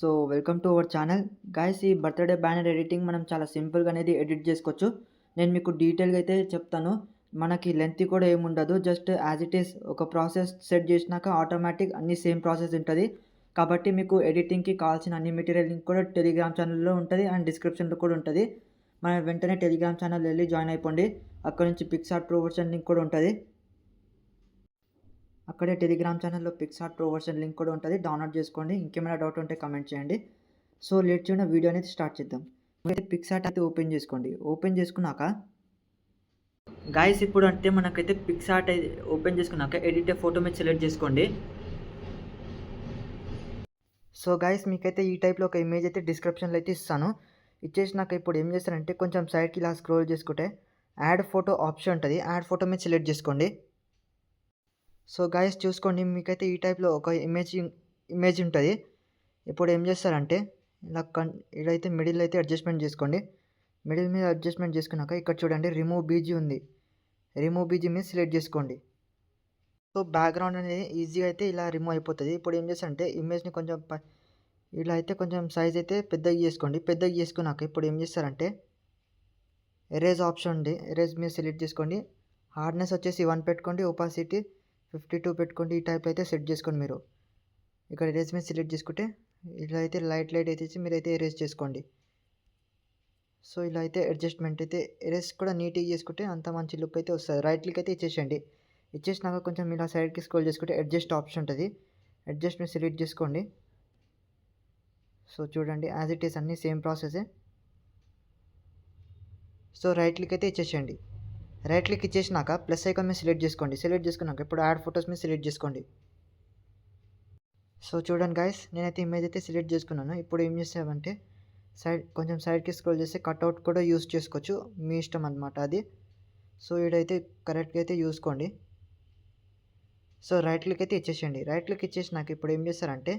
So welcome to our channel guys. ఈ birthday banner editing మనం చాలా సింపుల్గా అనేది ఎడిట్ చేసుకోవచ్చు. నేను మీకు డీటెయిల్గా అయితే చెప్తాను. మనకి లెంత్ కూడా ఏముండదు, జస్ట్ యాజ్ ఇట్ ఈస్ ఒక ప్రాసెస్ సెట్ చేసినాక ఆటోమేటిక్ అన్ని సేమ్ ప్రాసెస్ ఉంటుంది. కాబట్టి మీకు ఎడిటింగ్కి కావాల్సిన అన్ని మెటీరియల్ లింక్ కూడా టెలిగ్రామ్ ఛానల్లో ఉంటుంది అండ్ డిస్క్రిప్షన్లో కూడా ఉంటుంది. మనం వెంటనే టెలిగ్రామ్ ఛానల్ వెళ్ళి జాయిన్ అయిపోండి. అక్కడ నుంచి పిక్సార్ట్ ప్రో వర్షన్ లింక్ కూడా ఉంటుంది. అక్కడే టెలిగ్రామ్ ఛానల్లో పిక్సార్ట్ ప్రో వర్షన్ లింక్ కూడా ఉంటుంది, డౌన్లోడ్ చేసుకోండి. ఇంకేమైనా డౌట్ ఉంటే కమెంట్ చేయండి. సో లేట్ చేయకుండా వీడియో అనేది స్టార్ట్ చేద్దాం. అయితే పిక్సార్ట్ అయితే ఓపెన్ చేసుకోండి. ఓపెన్ చేసుకున్నాక గాయస్ ఇప్పుడు అంటే మనకైతే పిక్సార్ట్ అయితే ఓపెన్ చేసుకున్నాక ఎడిట్ ఫోటో మీద సెలెక్ట్ చేసుకోండి. సో గాయస్ మీకైతే ఈ టైప్లో ఒక ఇమేజ్ అయితే డిస్క్రిప్షన్లో అయితే ఇస్తాను. ఇచ్చేసినాక ఇప్పుడు ఏం చేస్తారంటే కొంచెం సైడ్కి ఇలా స్క్రోల్ చేసుకుంటే యాడ్ ఫోటో ఆప్షన్ ఉంటుంది. యాడ్ ఫోటో మీద సెలెక్ట్ చేసుకోండి. సో గాయస్ చూసుకోండి, మీకైతే ఈ టైప్లో ఒక ఇమేజ్ ఉంటుంది. ఇప్పుడు ఏం చేస్తారంటే ఇలా ఇదైతే మిడిల్ అయితే అడ్జస్ట్మెంట్ చేసుకోండి. మిడిల్ మీద అడ్జస్ట్మెంట్ చేసుకున్నాక ఇక్కడ చూడండి రిమూవ్ బీజీ ఉంది. రిమూవ్ బీజీ మీద సెలెక్ట్ చేసుకోండి. సో బ్యాక్గ్రౌండ్ అనేది ఈజీగా అయితే ఇలా రిమూవ్ అయిపోతుంది. ఇప్పుడు ఏం చేస్తారంటే ఇమేజ్ని కొంచెం ఇలా అయితే కొంచెం సైజ్ అయితే పెద్దగా చేసుకోండి. పెద్దగా చేసుకున్నాక ఇప్పుడు ఏం చేస్తారంటే ఎరేజ్ ఆప్షన్ ఉంది. ఎరేజ్ మీద సెలెక్ట్ చేసుకోండి. హార్డ్నెస్ వచ్చేసి 1 పెట్టుకోండి. ఒపాసిటీ 52 పెట్టుకోండి. ఈ టైప్ అయితే సెట్ చేసుకోండి మీరు. ఇక్కడ ఎరేజ్ మీద సెలెక్ట్ చేసుకుంటే ఇలా అయితే లైట్ అయితే ఇచ్చి మీరైతే ఎరేజ్ చేసుకోండి. సో ఇలా అయితే అడ్జస్ట్మెంట్ అయితే ఎరేజ్ కూడా నీట్గా చేసుకుంటే అంత మంచి లుక్ అయితే వస్తుంది. రైట్ క్లిక్ అయితే ఇచ్చేసేయండి. ఇచ్చేసినాక కొంచెం ఇలా సైడ్కి స్క్రోల్ చేసుకుంటే అడ్జస్ట్ ఆప్షన్ ఉంటుంది. అడ్జస్ట్ మీద సెలెక్ట్ చేసుకోండి. సో చూడండి యాజ్ ఇట్ ఈస్ అన్నీ సేమ్ ప్రాసెసే. సో రైట్ క్లిక్ అయితే ఇచ్చేసేయండి. రైట్ క్లిక్ ఇచ్చేసినాక ప్లస్ ఐకాన్ మీద సెలెక్ట్ చేసుకోండి. సెలెక్ట్ చేసుకున్నాక ఇప్పుడు యాడ్ ఫొటోస్ మీద సెలెక్ట్ చేసుకోండి. సో చూడండి గాయస్, నేనైతే ఇమేజ్ అయితే సెలెక్ట్ చేసుకున్నాను. ఇప్పుడు ఏం చేసామంటే కొంచెం సైడ్కి స్క్రోల్ చేస్తే కట్అవుట్ కూడా యూస్ చేసుకోవచ్చు, మీ ఇష్టం అనమాట అది. సో ఇదైతే కరెక్ట్గా అయితే చూసుకోండి. సో రైట్ క్లిక్ అయితే ఇచ్చేసేయండి. రైట్ క్లిక్ ఇచ్చేసినాక ఇప్పుడు ఏం చేస్తారంటే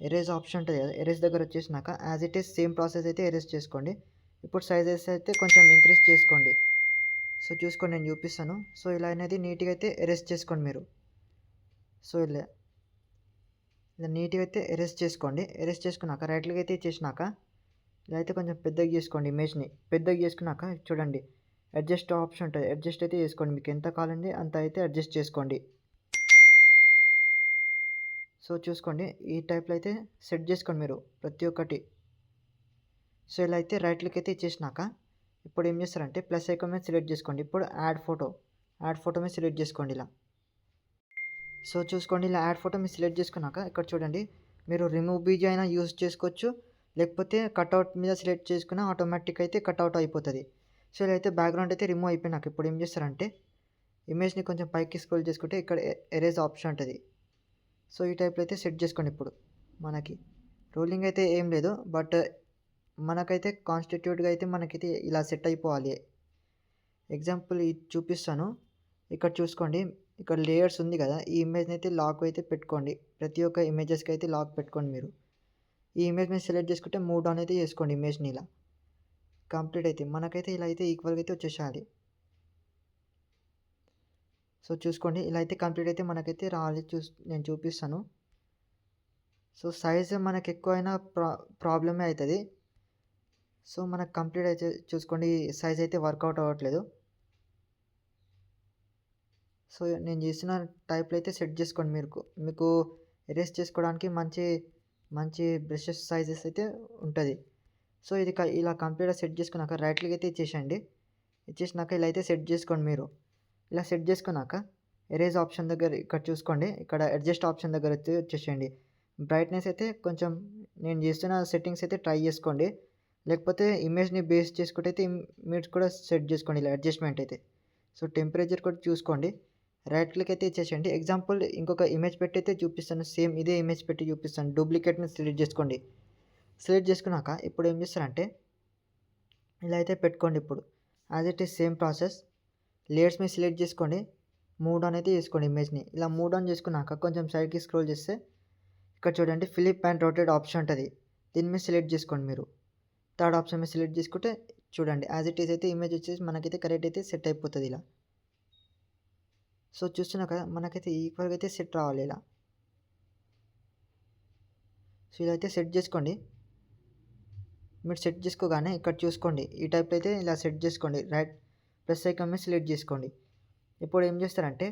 ఎరేజ్ ఆప్షన్ ఉంటుంది కదా, ఎరేజ్ దగ్గర వచ్చేసినాక as it is same process అయితే ఎరేజ్ చేసుకోండి. ఇప్పుడు సైజెస్ అయితే కొంచెం ఇంక్రీజ్ చేసుకోండి. సో చూసుకోండి, నేను చూపిస్తాను. సో ఇలా అనేది నీట్గా అయితే ఎరేజ్ చేసుకోండి మీరు. సో ఇలా నీట్గా అయితే ఎరేజ్ చేసుకోండి. ఎరేజ్ చేసుకున్నాక రైట్ క్లిక్ అయితే ఇచ్చేసినాక ఇలా అయితే కొంచెం పెద్దగా చేసుకోండి. ఇమేజ్ని పెద్దగా చేసుకున్నాక చూడండి అడ్జస్ట్ ఆప్షన్ ఉంటుంది. అడ్జస్ట్ అయితే చేసుకోండి. మీకు ఎంత కావాలండి అంత అయితే అడ్జస్ట్ చేసుకోండి. సో చూసుకోండి ఈ టైప్లో అయితే సెట్ చేసుకోండి మీరు ప్రతి ఒక్కటి. సో ఇలా అయితే రైట్ క్లిక్ అయితే ఇచ్చేసినాక ఇప్పుడు ఏం చేస్తారంటే ప్లస్ ఐకాన్ మీద సెలెక్ట్ చేసుకోండి. ఇప్పుడు యాడ్ ఫోటో మీద సెలెక్ట్ చేసుకోండి ఇలా. సో చూసుకోండి ఇలా యాడ్ ఫోటో మీద సెలెక్ట్ చేసుకున్నాక ఇక్కడ చూడండి మీరు రిమూవ్ బీజీ అయినా యూజ్ చేసుకోవచ్చు, లేకపోతే కట్అవుట్ మీద సెలెక్ట్ చేసుకున్న ఆటోమేటిక్ అయితే కట్అవుట్ అయిపోతుంది. సో ఇలా అయితే బ్యాక్గ్రౌండ్ అయితే రిమూవ్ అయిపోయినాక ఇప్పుడు ఏం చేస్తారంటే ఇమేజ్ని కొంచెం పైకి స్క్రోల్ చేసుకుంటే ఇక్కడ ఎరేజ్ ఆప్షన్ ఉంటుంది. సో ఈ టైప్లో అయితే సెట్ చేసుకోండి. ఇప్పుడు మనకి రోలింగ్ అయితే ఏం లేదు, బట్ మనకైతే కాన్స్టిట్యూట్గా అయితే మనకైతే ఇలా సెట్ అయిపోవాలి. ఎగ్జాంపుల్ ఇది చూపిస్తాను. ఇక్కడ చూసుకోండి, ఇక్కడ లేయర్స్ ఉంది కదా, ఈ ఇమేజ్ని అయితే లాక్ అయితే పెట్టుకోండి. ప్రతి ఒక్క ఇమేజెస్కి అయితే లాక్ పెట్టుకోండి మీరు. ఈ ఇమేజ్ మీద సెలెక్ట్ చేసుకుంటే మూవ్ డౌన్ అయితే చేసుకోండి ఇమేజ్ని. ఇలా కంప్లీట్ అయితే మనకైతే ఇలా అయితే ఈక్వల్గా అయితే వచ్చేసేయాలి. సో చూసుకోండి ఇలా అయితే కంప్లీట్ అయితే మనకైతే రావాలి. నేను చూపిస్తాను. సో సైజ్ మనకు ఎక్కువైనా ప్రాబ్లమే అవుతుంది. సో మనకు కంప్లీట్ అయితే చూసుకోండి సైజ్ అయితే వర్కౌట్ అవ్వట్లేదు. సో నేను చేసిన టైప్లో అయితే సెట్ చేసుకోండి. మీకు ఎరేస్ చేసుకోవడానికి మంచి మంచి బ్రషెస్ సైజెస్ అయితే ఉంటుంది. సో ఇది ఇలా కంప్లీట్గా సెట్ చేసుకున్నాక రైట్ క్లిక్ అయితే ఇచ్చేసేయండి. ఇచ్చేసినాక ఇలా అయితే సెట్ చేసుకోండి మీరు. ఇలా సెట్ చేసుకున్నాక ఎరేజ్ ఆప్షన్ దగ్గర ఇక్కడ చూసుకోండి, ఇక్కడ అడ్జస్ట్ ఆప్షన్ దగ్గర అయితే వచ్చేసేయండి. బ్రైట్నెస్ అయితే కొంచెం నేను చేస్తున్న సెట్టింగ్స్ అయితే ట్రై చేసుకోండి, లేకపోతే ఇమేజ్ని బేస్ చేసుకుంటే అయితే ఇమేజ్ కూడా సెట్ చేసుకోండి ఇలా అడ్జస్ట్మెంట్ అయితే. సో టెంపరేచర్ కూడా చూసుకోండి. రైట్ క్లిక్ అయితే ఇచ్చేసేయండి. ఎగ్జాంపుల్ ఇంకొక ఇమేజ్ పెట్టి అయితే చూపిస్తాను, సేమ్ ఇదే ఇమేజ్ పెట్టి చూపిస్తాను. డూప్లికేట్ని సెలెక్ట్ చేసుకోండి. సెలెక్ట్ చేసుకున్నాక ఇప్పుడు ఏం చేస్తారంటే ఇలా అయితే పెట్టుకోండి. ఇప్పుడు as it is same process layers మీద సెలెక్ట్ చేసుకోండి. మూవ్ డౌన్ అయితే చేసుకోండి ఇమేజ్ని. ఇలా మూవ్ డౌన్ చేసుకున్నాక కొంచెం సైడ్కి స్క్రోల్ చేస్తే ఇక్కడ చూడండి ఫ్లిప్ అండ్ రొటేట్ ఆప్షన్ ఉంటుంది. దీని మీద సెలెక్ట్ చేసుకోండి మీరు. థర్డ్ ఆప్షన్ మీద సెలెక్ట్ చేసుకుంటే చూడండి యాజ్ ఇట్ ఈస్ అయితే ఇమేజ్ వచ్చేసి మనకైతే కరెక్ట్ అయితే సెట్ అయిపోతుంది ఇలా. సో చూస్తున్నా కదా మనకైతే ఈక్వల్గా అయితే సెట్ రావాలి ఇలా. సో ఇదైతే సెట్ చేసుకోండి. మీరు సెట్ చేసుకోగానే ఇక్కడ చూసుకోండి, ఈ టైప్లో అయితే ఇలా సెట్ చేసుకోండి. రైట్ ప్లస్ ఐకాన్ మీద సెలెక్ట్ చేసుకోండి. ఇప్పుడు ఏం చేస్తారంటే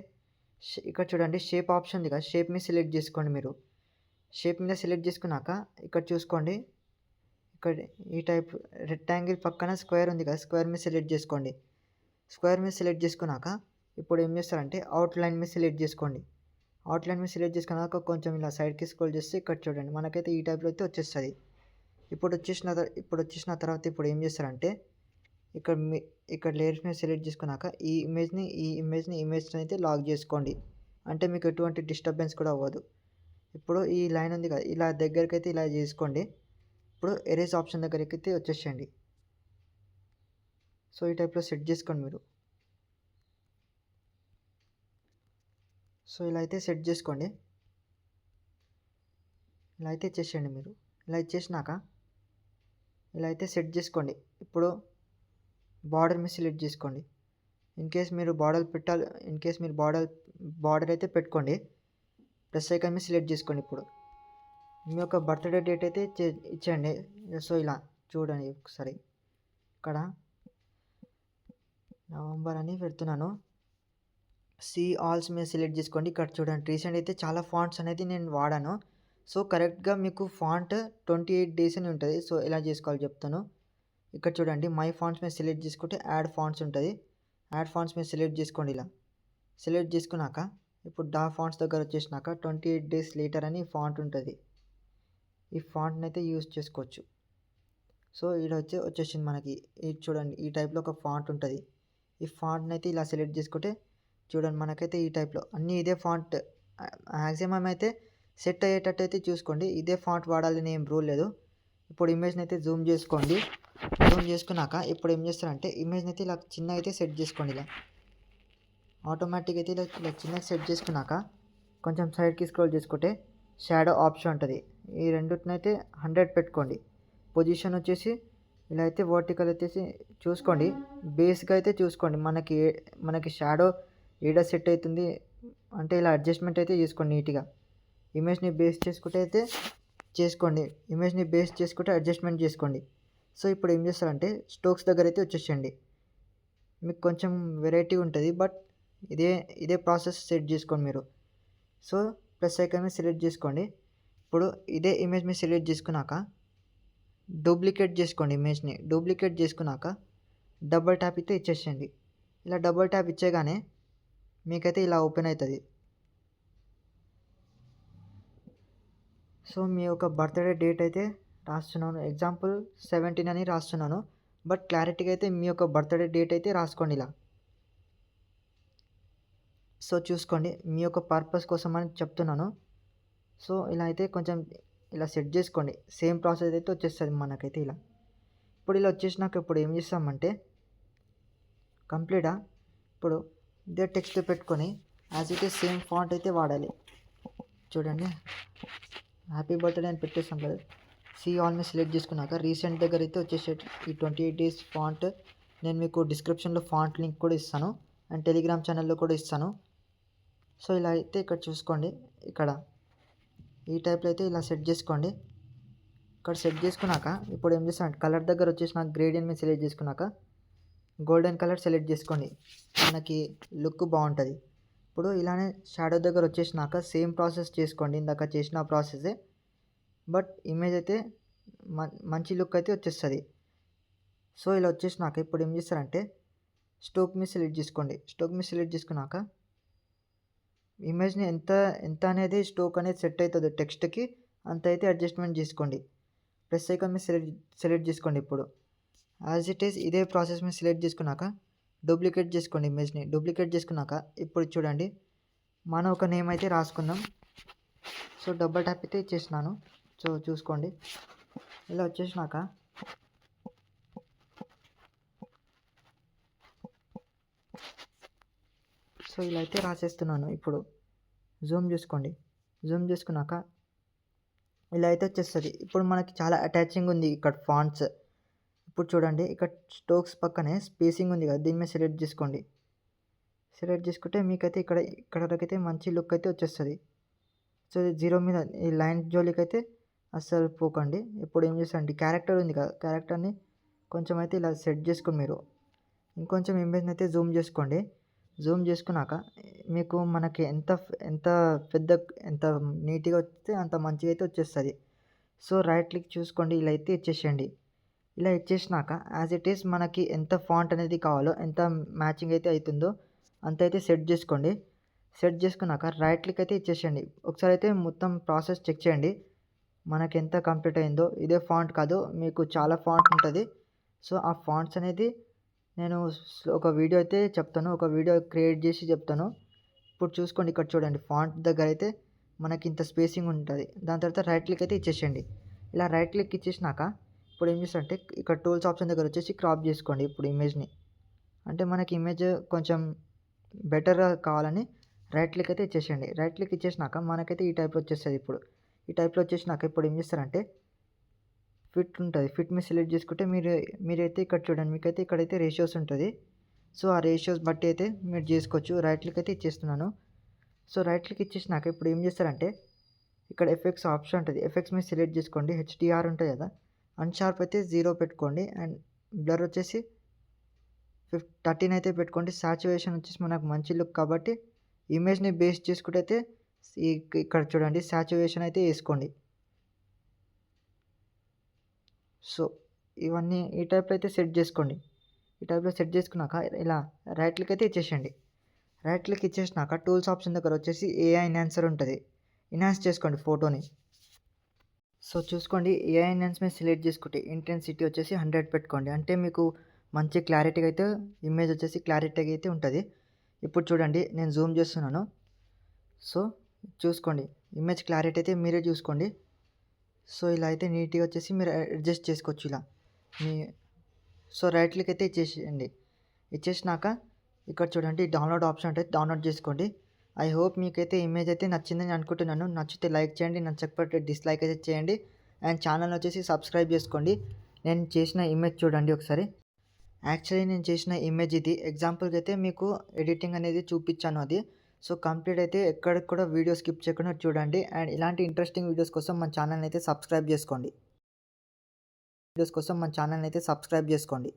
ఇక్కడ చూడండి షేప్ ఆప్షన్ ఉంది కదా, షేప్ మీద సెలెక్ట్ చేసుకోండి. మీరు షేప్ మీద సెలెక్ట్ చేసుకున్నాక ఇక్కడ చూసుకోండి, ఇక్కడ ఈ టైప్ రెక్టాంగిల్ పక్కన స్క్వేర్ ఉంది కదా, స్క్వేర్ మీద సెలెక్ట్ చేసుకోండి. స్క్వేర్ మీద సెలెక్ట్ చేసుకున్నాక ఇప్పుడు ఏం చేస్తారంటే అవుట్లైన్ మీద సెలెక్ట్ చేసుకోండి. అవుట్లైన్ మీద సెలెక్ట్ చేసుకున్నాక కొంచెం ఇలా సైడ్కి స్క్రోల్ చేస్తే ఇక్కడ చూడండి మనకైతే ఈ టైప్లో అయితే వచ్చేస్తుంది. ఇప్పుడు వచ్చేసిన తర్వాత ఇప్పుడు ఏం చేస్తారంటే ఇక్కడ లేయర్స్ మీద సెలెక్ట్ చేసుకున్నాక ఈ ఇమేజ్ని అయితే లాక్ చేసుకోండి. అంటే మీకు ఎటువంటి డిస్టర్బెన్స్ కూడా అవ్వదు. ఇప్పుడు ఈ లైన్ ఉంది కదా, ఇలా దగ్గరికి అయితే ఇలా చేసుకోండి. ఇప్పుడు ఎరేజ్ ఆప్షన్ దగ్గరికి అయితే వచ్చేసేయండి. సో ఈ టైప్లో సెట్ చేసుకోండి మీరు. సో ఇలా అయితే సెట్ చేసుకోండి. ఇలా అయితే ఇచ్చేసేయండి మీరు. ఇలా ఇచ్చేసినాక ఇలా అయితే సెట్ చేసుకోండి. ఇప్పుడు బార్డర్ మీద సెలెక్ట్ చేసుకోండి. ఇన్ కేస్ మీరు బార్డర్ అయితే పెట్టుకోండి. ప్లస్ ఐకాన్ మీద సెలెక్ట్ చేసుకోండి. ఇప్పుడు మీ యొక్క బర్త్డే డేట్ అయితే ఇచ్చేయండి. సో ఇలా చూడండి ఒకసారి, ఇక్కడ నవంబర్ అని పెడుతున్నాను. సి ఆల్స్ మీద సెలెక్ట్ చేసుకోండి. ఇక్కడ చూడండి రీసెంట్ అయితే చాలా ఫాంట్స్ అనేది నేను వాడాను. సో కరెక్ట్గా మీకు ఫాంట్ 28 డేస్ అని ఉంటుంది. సో ఎలా చేసుకోవాలి చెప్తాను. ఇక్కడ చూడండి మై ఫాంట్స్ మీద సెలెక్ట్ చేసుకుంటే యాడ్ ఫాంట్స్ ఉంటుంది. యాడ్ ఫాంట్స్ మీద సెలెక్ట్ చేసుకోండి. ఇలా సెలెక్ట్ చేసుకున్నాక ఇప్పుడు డా ఫాంట్స్ దగ్గర వచ్చేసినాక 28 డేస్ లేటర్ అని ఫాంట్ ఉంటుంది. ఈ ఫాంట్ని అయితే యూజ్ చేసుకోవచ్చు. సో ఇక్కడ వచ్చేసింది మనకి. ఇది చూడండి ఈ టైప్లో ఒక ఫాంట్ ఉంటుంది. ఈ ఫాంట్ని అయితే ఇలా సెలెక్ట్ చేసుకుంటే చూడండి మనకైతే ఈ టైప్లో అన్నీ ఇదే ఫాంట్. మ్యాక్సిమం అయితే సెట్ అయ్యేటట్టు అయితే చూసుకోండి. ఇదే ఫాంట్ వాడాలని ఏం రూల్ లేదు. ఇప్పుడు ఇమేజ్ని అయితే జూమ్ చేసుకోండి. జూమ్ చేసుకున్నాక ఇప్పుడు ఏం చేస్తారంటే ఇమేజ్ని అయితే ఇలా చిన్నగా అయితే సెట్ చేసుకోండి. ఇలా ఆటోమేటిక్ అయితే ఇలా చిన్నగా సెట్ చేసుకున్నాక కొంచెం సైడ్కి స్క్రోల్ చేసుకుంటే షాడో ఆప్షన్ ఉంటుంది. ఈ రెండింటిని అయితే 100 పెట్టుకోండి. పొజిషన్ వచ్చేసి ఇలా అయితే వర్టికల్ వచ్చేసి చూసుకోండి. బేస్గా అయితే చూసుకోండి మనకి షాడో ఏడ సెట్ అవుతుంది అంటే ఇలా అడ్జస్ట్మెంట్ అయితే చేసుకోండి నీట్గా. ఇమేజ్ని బేస్ చేసుకుంటే అయితే చేసుకోండి. ఇమేజ్ని బేస్ చేసుకుంటే అడ్జస్ట్మెంట్ చేసుకోండి. సో ఇప్పుడు ఏం చేస్తారంటే స్ట్రోక్స్ దగ్గర అయితే వచ్చేసేయండి. మీకు కొంచెం వెరైటీ ఉంటుంది, బట్ ఇదే ప్రాసెస్ సెట్ చేసుకోండి మీరు. సో ప్లస్ ఐకాన్ మీద సెలెక్ట్ చేసుకోండి. ఇప్పుడు ఇదే ఇమేజ్ మీద సెలెక్ట్ చేసుకున్నాక డూప్లికేట్ చేసుకోండి. ఇమేజ్ని డూప్లికేట్ చేసుకున్నాక డబుల్ ట్యాప్ అయితే ఇచ్చేసేయండి. ఇలా డబుల్ ట్యాప్ ఇచ్చేగానే మీకైతే ఇలా ఓపెన్ అవుతుంది. సో మీ యొక్క బర్త్డే డేట్ అయితే రాస్తున్నాను. ఎగ్జాంపుల్ 17 అని రాస్తున్నాను, బట్ క్లారిటీగా అయితే మీ యొక్క బర్త్డే డేట్ అయితే రాసుకోండి ఇలా. సో చూసుకోండి, మీ యొక్క పర్పస్ కోసం అని చెప్తున్నాను. సో ఇలా అయితే కొంచెం ఇలా సెట్ చేసుకోండి. సేమ్ ప్రాసెస్ అయితే వచ్చేస్తుంది మనకైతే ఇలా. ఇప్పుడు ఇలా వచ్చేసినాక ఇప్పుడు ఏం చేస్తామంటే కంప్లీట్గా ఇప్పుడు ఇదే టెక్స్ట్ పెట్టుకొని as it is same font అయితే వాడాలి. చూడండి హ్యాపీ బర్త్డే అని పెట్టేస్తాం కదా. సి ఆల్ మీద సెలెక్ట్ చేసుకున్నాక రీసెంట్ దగ్గర అయితే వచ్చేసే ఈ 28 డేస్ ఫాంట్ నేను మీకు డిస్క్రిప్షన్లో ఫాంట్ లింక్ కూడా ఇస్తాను అండ్ టెలిగ్రామ్ ఛానల్లో కూడా ఇస్తాను. సో ఇలా అయితే ఇక్కడ చూసుకోండి, ఇక్కడ ఈ టైప్లో అయితే ఇలా సెట్ చేసుకోండి. ఇక్కడ సెట్ చేసుకున్నాక ఇప్పుడు ఏం చేస్తాను కలర్ దగ్గర వచ్చేసి నాకు గ్రేడియన్ మీద సెలెక్ట్ చేసుకున్నాక గోల్డెన్ కలర్ సెలెక్ట్ చేసుకోండి. మనకి లుక్ బాగుంటుంది. ఇప్పుడు ఇలానే షాడో దగ్గర వచ్చేసినాక సేమ్ ప్రాసెస్ చేసుకోండి, ఇందాక చేసిన ప్రాసెసే, బట్ ఇమేజ్ అయితే మంచి లుక్ అయితే వచ్చేస్తుంది. సో ఇలా వచ్చేసినాక ఇప్పుడు ఏం చేస్తారంటే స్ట్రోక్ మీద సెలెక్ట్ చేసుకోండి. స్ట్రోక్ మీద సెలెక్ట్ చేసుకున్నాక ఇమేజ్ని ఎంత అనేది స్ట్రోక్ అనేది సెట్ అవుతుందో టెక్స్ట్కి అంత అయితే అడ్జస్ట్మెంట్ చేసుకోండి. ప్లస్ ఐకాన్ మీద సెలెక్ట్ చేసుకోండి. ఇప్పుడు యాజ్ ఇట్ ఈస్ ఇదే ప్రాసెస్ మీద సెలెక్ట్ చేసుకున్నాక డూప్లికేట్ చేసుకోండి. ఇమేజ్ని డూప్లికేట్ చేసుకున్నాక ఇప్పుడు చూడండి మనం ఒక నేమ్ అయితే రాసుకుందాం. సో డబుల్ ట్యాప్ అయితే ఇచ్చేసినాను. సో చూసుకోండి ఇలా వచ్చేసినాక సో ఇలా అయితే రాసేస్తున్నాను. ఇప్పుడు జూమ్ చేసుకోండి. జూమ్ చేసుకున్నాక ఇలా అయితే వచ్చేస్తుంది. ఇప్పుడు మనకి చాలా అటాచింగ్ ఉంది ఇక్కడ ఫాంట్స్. ఇప్పుడు చూడండి ఇక్కడ స్ట్రోక్స్ పక్కనే స్పేసింగ్ ఉంది కదా, దీని మీద సెలెక్ట్ చేసుకోండి. సెలెక్ట్ చేసుకుంటే మీకైతే ఇక్కడ వరకైతే మంచి లుక్ అయితే వచ్చేస్తుంది. సో 0 మీద ఈ లైన్ జోలికి అయితే అస్సలు పోకండి. ఇప్పుడు ఏం చేస్తారంటే క్యారెక్టర్ ఉంది కదా! క్యారెక్టర్‌ని కొంచెం అయితే ఇలా సెట్ చేసుకొని మీరు ఇంకొంచెం ఇమేజ్‌నైతే జూమ్ చేసుకోండి. జూమ్ చేసుకున్నాక మీకు మనకి ఎంత పెద్ద ఎంత నీట్‌గా వస్తే అంత మంచిగా అయితే వచ్చేస్తది. సో, రైట్ క్లిక్ చూసుకోండి. ఇలా అయితే ఇచ్చేసేయండి. ఇలా ఇచ్చేసినాక యాజ్ ఇట్ ఈజ్ మనకి ఎంత ఫాంట్ అనేది కావాలో, ఎంత మ్యాచింగ్ అయితే అయితుందో అంతైతే సెట్ చేసుకోండి. సెట్ చేసుకున్నాక రైట్ క్లిక్ అయితే ఇచ్చేసేయండి. ఒకసారి అయితే మొత్తం ప్రాసెస్ చెక్ చేయండి. మనకెంత కంప్లీట్ అయిందో. ఇదే ఫాంట్ కాదు, మీకు చాలా ఫాంట్ ఉంటది. సో, ఆ ఫాంట్స్ అనేది నేను ఒక వీడియో అయితే చెప్తాను. ఒక వీడియో క్రియేట్ చేసి చెప్తాను. ఇప్పుడు చూసుకోండి, ఇక్కడ చూడండి ఫాంట్ దగ్గర అయితే మనకి ఇంత స్పేసింగ్ ఉంటది. దాని తర్వాత రైట్ క్లిక్ అయితే ఇచ్చేసేయండి. ఇలా రైట్ క్లిక్ ఇచ్చేసినాక ఇప్పుడు ఏం చేస్తారంటే ఇక్కడ టూల్స్ ఆప్షన్ దగ్గర వచ్చేసి క్రాప్ చేసుకోండి ఇప్పుడు ఇమేజ్‌ని. అంటే మనకి ఇమేజ్ కొంచెం బెటర్‌గా కావాలని రైట్ క్లిక్ అయితే ఇచ్చేసేయండి. రైట్ క్లిక్ ఇచ్చేసినాక మనకైతే ఈ టైప్‌లో వచ్చేస్తది ఇప్పుడు. ఈ టైప్‌లో వచ్చేసినాక ఇప్పుడు ఏం చేస్తారంటే ఫిట్ ఉంటది. ఫిట్ మీద సెలెక్ట్ చేసుకుంటే మీరైతే ఇక్కడ చూడండి. మీకైతే ఇక్కడైతే రేషియోస్ ఉంటది. సో, ఆ రేషియోస్ బట్టి అయితే మీరు చేసుకోవచ్చు. రైట్ క్లిక్ అయితే ఇచ్చేస్తున్నాను. సో, రైట్ క్లిక్ ఇచ్చేసినాక ఇప్పుడు ఏం చేస్తారంటే ఇక్కడ ఎఫెక్ట్స్ ఆప్షన్ ఉంటది. ఎఫెక్ట్స్ మీద సెలెక్ట్ చేసుకోండి. హెచ్‌డిఆర్ ఉంటది కదా! అన్‌షార్ప్ అయితే 0 పెట్టుకోండి. అండ్ బ్లర్ వచ్చేసి 13 అయితే పెట్టుకోండి. సాచురేషన్ వచ్చేసి మనకు మంచి లుక్ కాబట్టి ఇమేజ్‌ని బేస్ చేసుకుంటే అయితే ఇక్కడ చూడండి సాచురేషన్ అయితే ఏసుకోండి. సో, ఇవన్నీ ఈ టైప్‌లో అయితే సెట్ చేసుకోండి. ఈ టైప్‌లో సెట్ చేసుకున్నాక ఇలా రైట్ క్లిక్ అయితే ఇచ్చేసేయండి. రైట్ క్లిక్ ఇచ్చేసినాక టూల్స్ ఆప్షన్ దగ్గర వచ్చేసి ఏఐ ఎన్హాన్సర్ ఉంటది. ఎన్హాన్స్ చేసుకోండి ఫోటోని. సో, చూసుకోండి ఏఐ ఎన్హాన్స్ మీద సెలెక్ట్ చేసుకుంటే ఇంటెన్సిటీ వచ్చేసి 100 పెట్టుకోండి. అంటే మీకు మంచి క్లారిటీగా అయితే ఇమేజ్ వచ్చేసి క్లారిటీగా అయితే ఉంటది. ఇప్పుడు చూడండి నేను జూమ్ చేస్తున్నాను. సో, చూసుకోండి ఇమేజ్ క్లారిటీ అయితే మీరే చూసుకోండి. సో, ఇలా అయితే నీట్‌గా వచ్చేసి మీరు అడ్జస్ట్ చేసుకోవచ్చు ఇలా. మీ సో, రైట్ క్లిక్ అయితే ఇచ్చేసేయండి. ఇచ్చేసినాక ఇక్కడ చూడండి డౌన్‌లోడ్ ఆప్షన్ ఉంటది. డౌన్‌లోడ్ చేసుకోండి. ఐ హోప్ మీకైతే ఇమేజ్ అయితే నచ్చిందని అనుకుంటున్నాను. నచ్చితే లైక్ చేయండి. నచ్చకపోతే డిస్‌లైక్ అయితే చేయండి. అండ్ ఛానెల్‌ని వచ్చేసి సబ్స్క్రైబ్ చేసుకోండి. నేను చేసిన ఇమేజ్ చూడండి ఒకసారి. యాక్చువల్లీ నేను చేసిన ఇమేజ్ ఇది. ఎగ్జాంపుల్‌కి అయితే మీకు ఎడిటింగ్ అనేది చూపిచ్చాను అది. సో, కంప్లీట్ అయితే ఎక్కడికి కూడా వీడియో స్కిప్ చేయకుండా చూడండి. అండ్ ఇలాంటి ఇంట్రెస్టింగ్ వీడియోస్ కోసం మన ఛానెల్‌ని అయితే సబ్స్క్రైబ్ చేసుకోండి.